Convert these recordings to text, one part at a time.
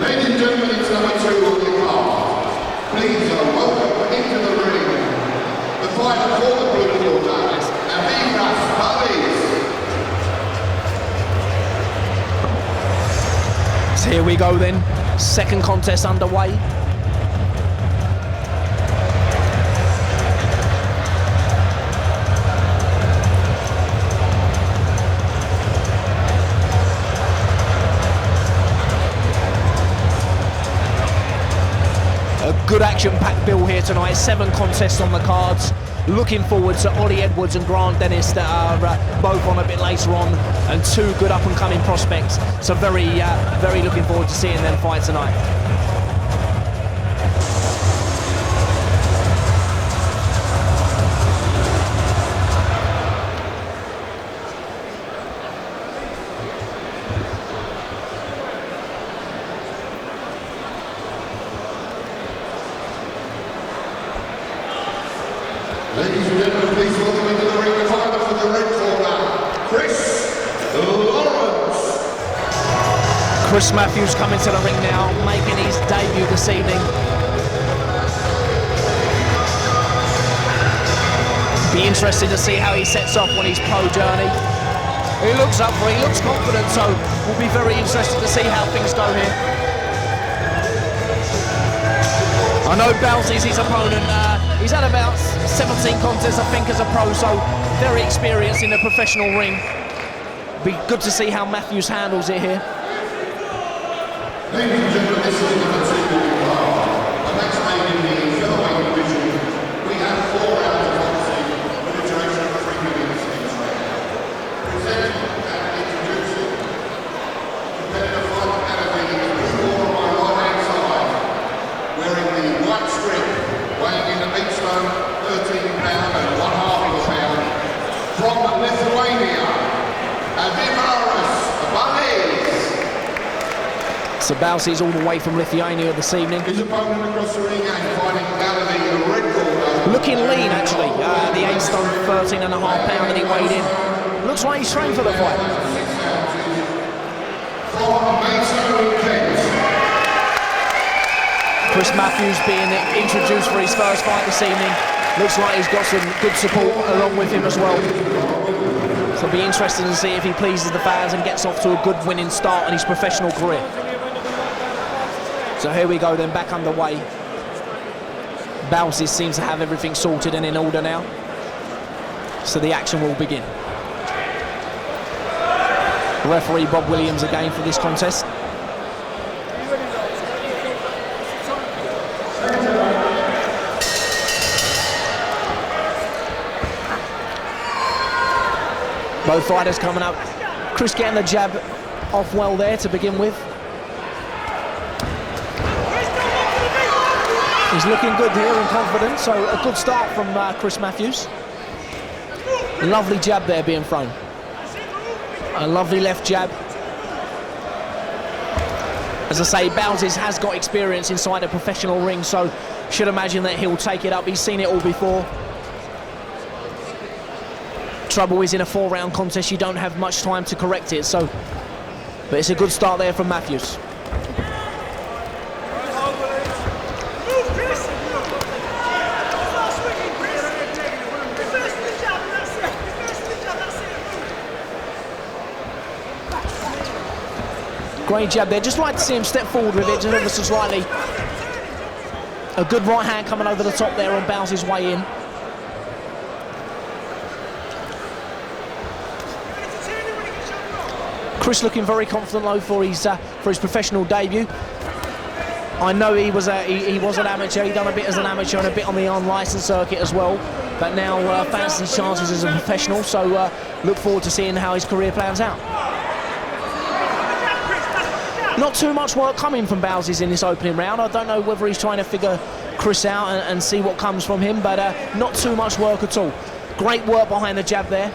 Ladies and gentlemen, it's number 2 on the card. Please welcome into the ring the fighter for the blue corner, Aivaras Balsys. So here we go then, second contest underway. A good action-packed bill here tonight, 7 contests on the cards. Looking forward to Ollie Edwards and Grant Dennis that are both on a bit later on, and 2 good up-and-coming prospects. So very looking forward to seeing them fight tonight. Ladies and gentlemen, please welcome into the ring the fighter for the red corner, Chris Matthews coming to the ring now, making his debut this evening. Be interested to see how he sets off on his pro journey. He looks up for it, he looks confident, so we'll be very interested to see how things go here. I know Balsys, his opponent, he's had about 17 contests, I think, as a pro, so very experienced in the professional ring. Be good to see how Matthews handles it here. Ladies and gentlemen, this is number 2 on the card. A match made in the featherweight division. We have 4 rounds of boxing with a duration of 3 minutes each round. Presenting and introducing competitor fight academy is before on my right-hand side, wearing the white strip, weighing in the meat stone 13 pound and 1/2 of a pound, from Lithuania, Aivaras Balsys. So Balsys all the way from Lithuania this evening. His opponent across the ring and fighting out of the red corner. Looking lean actually, the 8 stone 13.5 pound that he weighed in. Looks like he's trained for the fight. Chris Matthews being introduced for his first fight this evening. Looks like he's got some good support along with him as well. So it'll be interesting to see if he pleases the fans and gets off to a good winning start in his professional career. So here we go then, back underway. Balsys seems to have everything sorted and in order now. So the action will begin. Referee Bob Williams again for this contest. Both fighters coming up. Chris getting the jab off well there to begin with. He's looking good here and confident, so a good start from Chris Matthews. Lovely jab there being thrown. A lovely left jab. As I say, Balsys has got experience inside a professional ring, so should imagine that he'll take it up. He's seen it all before. Trouble is, in a 4-round contest, you don't have much time to correct it, so... But it's a good start there from Matthews. Great jab there, just like to see him step forward with it, just ever so slightly. A good right hand coming over the top there on Balsys' way in. Chris looking very confident though for his professional debut. I know he was an amateur. He done a bit as an amateur and a bit on the unlicensed circuit as well. But now fancies his chances as a professional. So look forward to seeing how his career plans out. Not too much work coming from Balsys in this opening round. I don't know whether he's trying to figure Chris out and see what comes from him, but not too much work at all. Great work behind the jab there.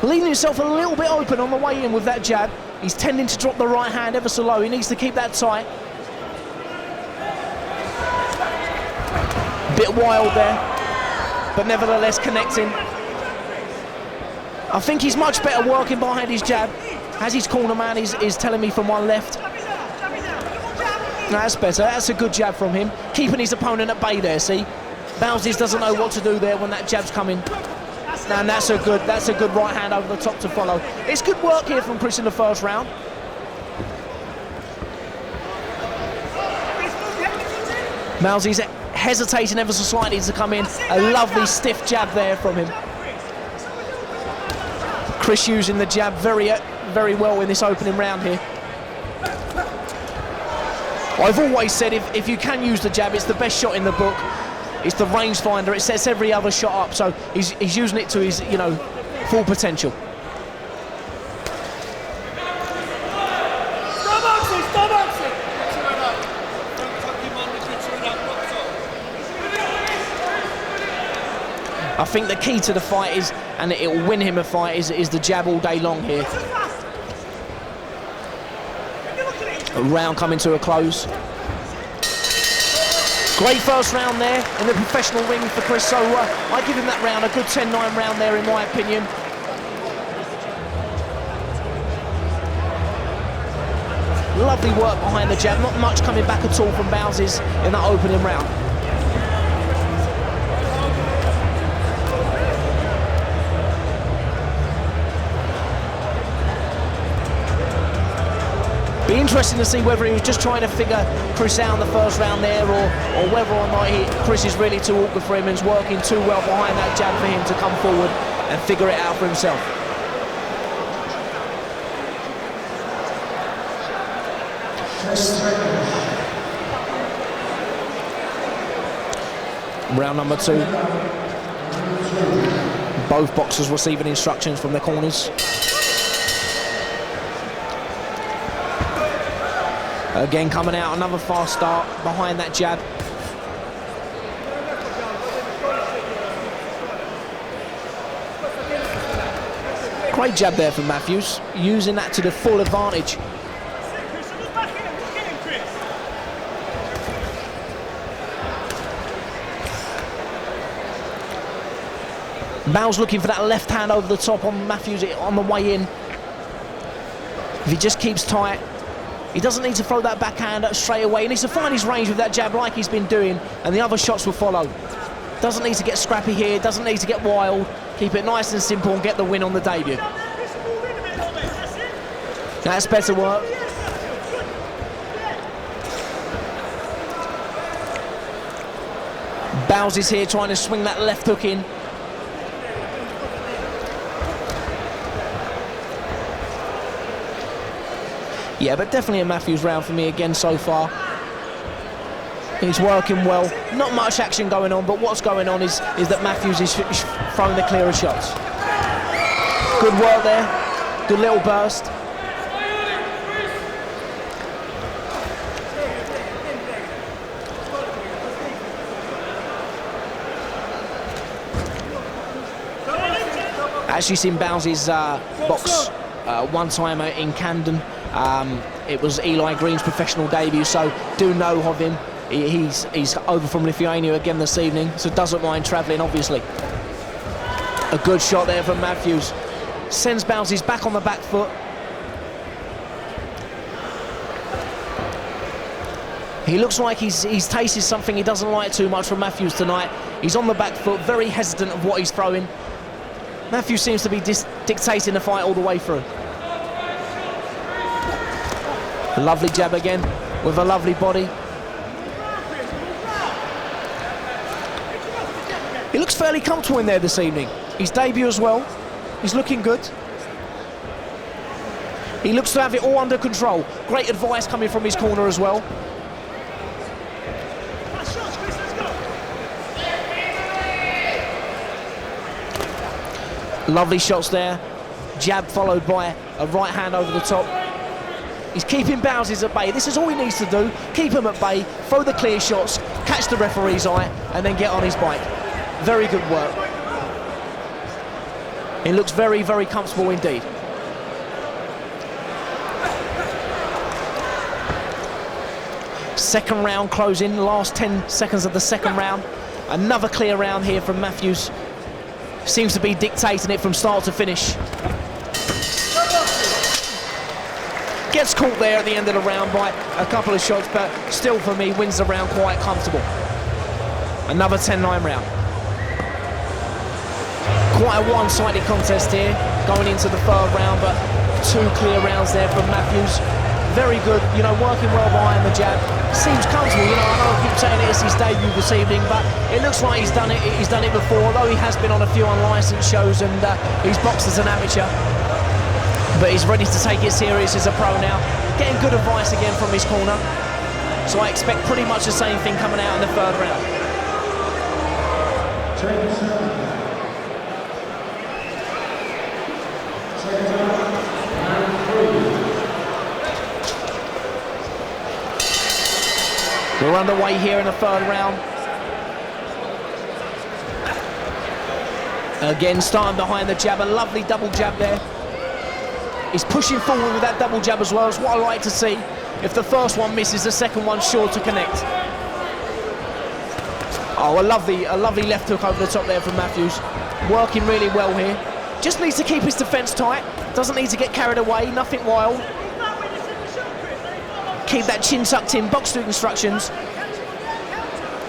Leaving himself a little bit open on the way in with that jab. He's tending to drop the right hand ever so low. He needs to keep that tight. Bit wild there, but nevertheless connecting. I think he's much better working behind his jab. As his corner man is telling me from one left. That's better. That's a good jab from him. Keeping his opponent at bay there, see? Balsys doesn't know what to do there when that jab's coming. And that's a good right hand over the top to follow. It's good work here from Chris in the first round. Balsys hesitating ever so slightly to come in. A lovely stiff jab there from him. Chris using the jab very well in this opening round here. I've always said if you can use the jab, it's the best shot in the book. It's the rangefinder. It sets every other shot up, so he's using it to his full potential. I think the key to the fight is, and it will win him a fight, is the jab all day long here. A round coming to a close. Great first round there in the professional ring for Chris, so I give him that round, a good 10-9 round there in my opinion. Lovely work behind the jab, not much coming back at all from Balsys in that opening round. Be interesting to see whether he was just trying to figure Chris out in the first round there, or whether or not Chris is really too awkward for him and is working too well behind that jab for him to come forward and figure it out for himself. Round number 2. Both boxers receiving instructions from their corners. Again coming out, another fast start behind that jab. Great jab there from Matthews, using that to the full advantage. Mal's looking for that left hand over the top on Matthews on the way in. If he just keeps tight, he doesn't need to throw that backhand straight away. He needs to find his range with that jab like he's been doing, and the other shots will follow. Doesn't need to get scrappy here, doesn't need to get wild. Keep it nice and simple and get the win on the debut. That's better work. Balsys here trying to swing that left hook in. Yeah, but definitely a Matthews round for me again so far. He's working well. Not much action going on, but what's going on is that Matthews is throwing the clearer shots. Good work there. Good little burst. Actually seen Balsys box one-timer in Camden. It was Eli Green's professional debut, so do know of him. He's over from Lithuania again this evening, so doesn't mind travelling, obviously. A good shot there from Matthews. Sends Balsys back on the back foot. He looks like he's tasted something he doesn't like too much from Matthews tonight. He's on the back foot, very hesitant of what he's throwing. Matthews seems to be dictating the fight all the way through. A lovely jab again, with a lovely body. He looks fairly comfortable in there this evening. His debut as well. He's looking good. He looks to have it all under control. Great advice coming from his corner as well. Lovely shots there. Jab followed by a right hand over the top. He's keeping Balsys at bay. This is all he needs to do. Keep him at bay, throw the clear shots, catch the referee's eye, and then get on his bike. Very good work. He looks very, very comfortable indeed. Second round closing, last 10 seconds of the second round. Another clear round here from Matthews. seems to be dictating it from start to finish. Gets caught there at the end of the round by a couple of shots, but still for me wins the round quite comfortable. Another 10-9 round. Quite a one-sided contest here going into the third round, but 2 clear rounds there from Matthews. Very good, you know, working well behind the jab. Seems comfortable, you know, I know I keep saying it's his debut this evening, but it looks like he's done it before, although he has been on a few unlicensed shows and he's boxed as an amateur. But he's ready to take it serious as a pro now. Getting good advice again from his corner. So I expect pretty much the same thing coming out in the third round. We're underway here in the third round. Again, starting behind the jab, a lovely double jab there. He's pushing forward with that double jab as well. It's what I like to see. If the first one misses, the second one's sure to connect. Oh, a lovely left hook over the top there from Matthews. Working really well here. Just needs to keep his defence tight. Doesn't need to get carried away, nothing wild. Keep that chin tucked in, box to instructions.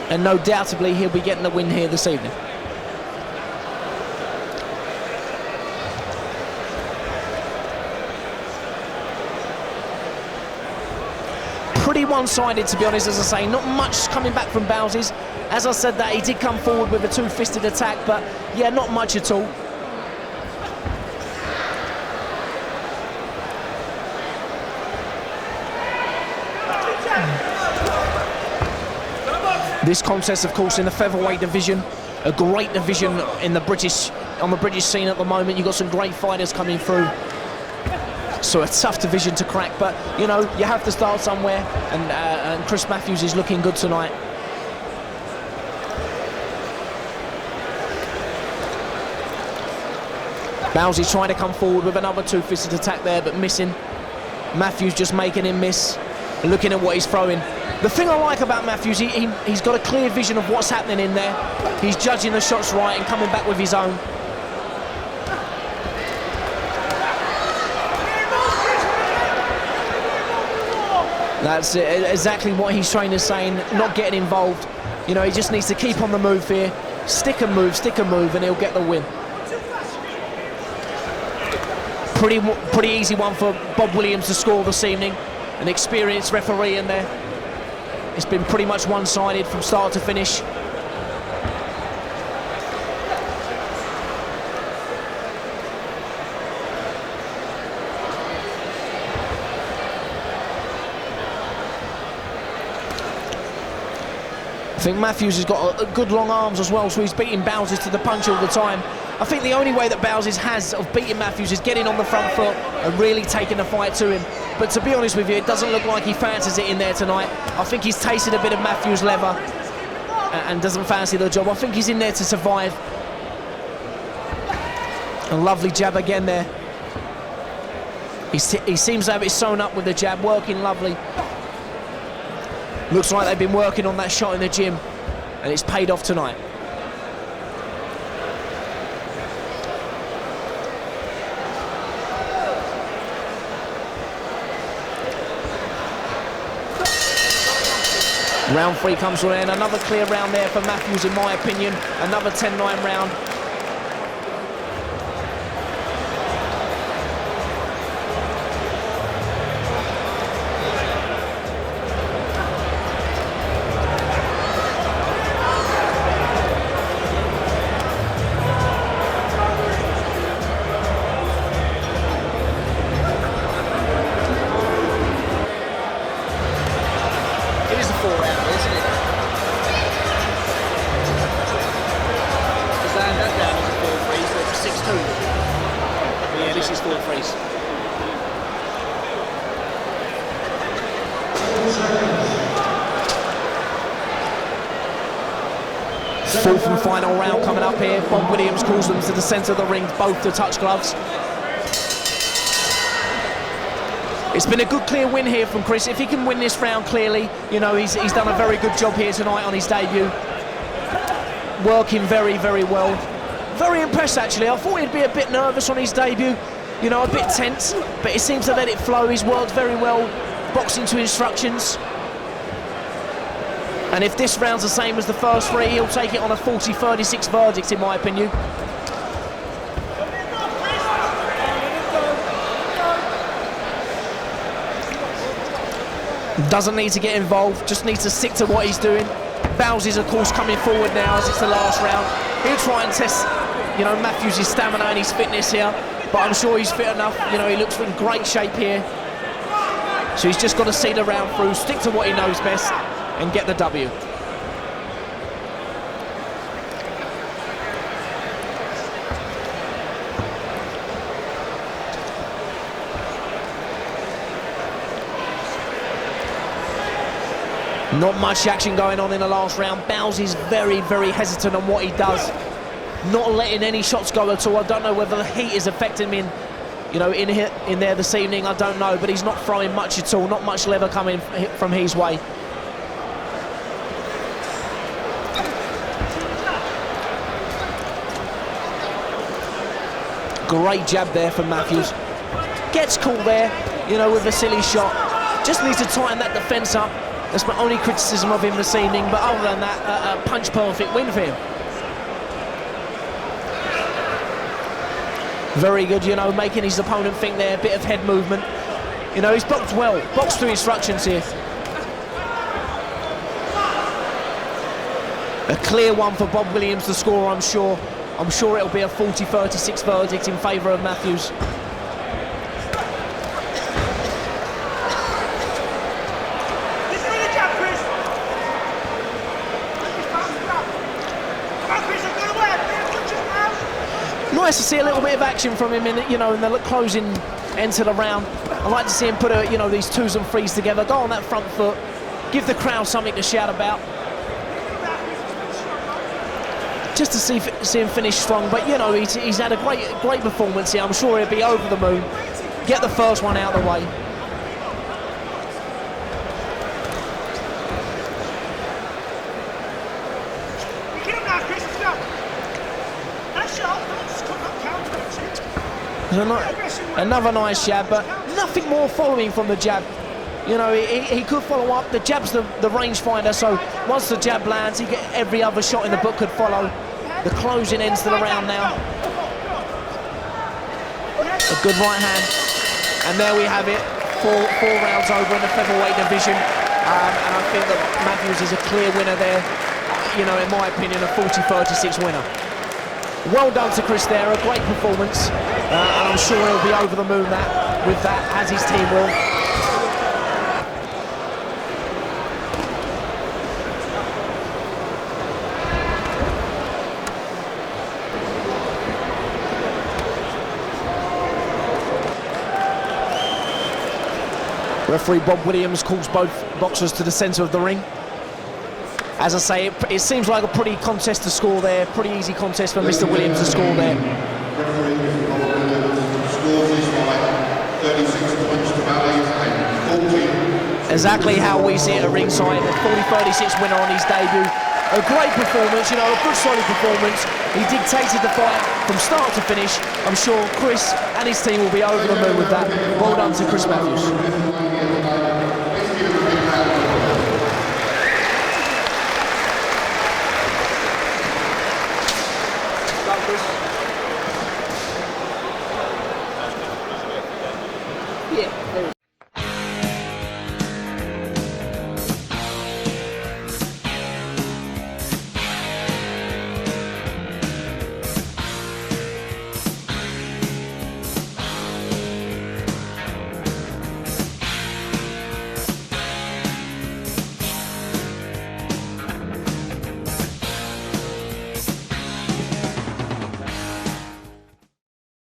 And no doubtably he'll be getting the win here this evening. Pretty one-sided, to be honest, as I say. Not much coming back from Balsys. As I said that, he did come forward with a two-fisted attack, but yeah, not much at all. This contest, of course, in the featherweight division, a great division in the on the British scene at the moment. You've got some great fighters coming through. So a tough division to crack, but you know, you have to start somewhere, and Chris Matthews is looking good tonight. Balsys trying to come forward with another two-fisted attack there, but missing. Matthews just making him miss, looking at what he's throwing. The thing I like about Matthews, he's got a clear vision of what's happening in there. He's judging the shots right and coming back with his own. That's exactly what his trainer's saying, not getting involved. You know, he just needs to keep on the move here. Stick and move, and he'll get the win. Pretty easy one for Bob Williams to score this evening. An experienced referee in there. It's been pretty much one-sided from start to finish. I think Matthews has got good long arms as well, so he's beating Balsys to the punch all the time. I think the only way that Balsys has of beating Matthews is getting on the front foot and really taking the fight to him. But to be honest with you, it doesn't look like he fancies it in there tonight. I think he's tasted a bit of Matthews' leather and doesn't fancy the job. I think he's in there to survive. A lovely jab again there. He seems to have it sewn up with the jab, working lovely. Looks like they've been working on that shot in the gym, and it's paid off tonight. Round 3 comes to an end. Another clear round there for Matthews, in my opinion. Another 10-9 round. Fourth and final round coming up here. Bob Williams calls them to the centre of the ring, both to touch gloves. It's been a good clear win here from Chris. If he can win this round clearly, you know, he's done a very good job here tonight on his debut. Working very, very well. Very impressed, actually. I thought he'd be a bit nervous on his debut, you know, a bit tense, but he seems to let it flow. He's worked very well, boxing to instructions. And if this round's the same as the first three, he'll take it on a 40-36 verdict, in my opinion. Doesn't need to get involved, just needs to stick to what he's doing. Balsys, of course, coming forward now as it's the last round. He'll try and test, you know, Matthews' stamina and his fitness here, but I'm sure he's fit enough. You know, he looks in great shape here. So he's just got to see the round through, stick to what he knows best, and get the W. Not much action going on in the last round. Balsys very, very hesitant on what he does. Not letting any shots go at all. I don't know whether the heat is affecting him in there this evening. I don't know, but he's not throwing much at all. Not much leather coming from his way. Great jab there from Matthews. Gets caught there, you know, with a silly shot. Just needs to tighten that defence up. That's my only criticism of him this evening, but other than that, a punch-perfect win for him. Very good, you know, making his opponent think there, a bit of head movement. You know, he's boxed well, boxed to instructions here. A clear one for Bob Williams, the scorer, I'm sure. I'm sure it'll be a 40-36 verdict in favour of Matthews. Nice to see a little bit of action from him in the closing end to the round. I like to see him put these twos and threes together, go on that front foot, give the crowd something to shout about. Just to see him finish strong, but you know, he's had a great performance here. I'm sure he'll be over the moon. Get the first one out of the way. Another nice jab, but nothing more following from the jab. You know, he could follow up. The jab's the rangefinder, so once the jab lands, every other shot in the book could follow. The closing ends to the round now. A good right hand. And there we have it. Four rounds over in the featherweight division. And I think that Matthews is a clear winner there. You know, in my opinion, a 40-36 winner. Well done to Chris there, a great performance. And I'm sure he'll be over the moon with that, as his team will. Referee Bob Williams calls both boxers to the centre of the ring. As I say, it seems like a pretty contest to score there, pretty easy contest for Mr. Williams to score there. Exactly how we see it at ringside, a 40-36 winner on his debut. A great performance, you know, a good solid performance. He dictated the fight from start to finish. I'm sure Chris and his team will be over the moon with that. Well done to Chris Matthews. Chris.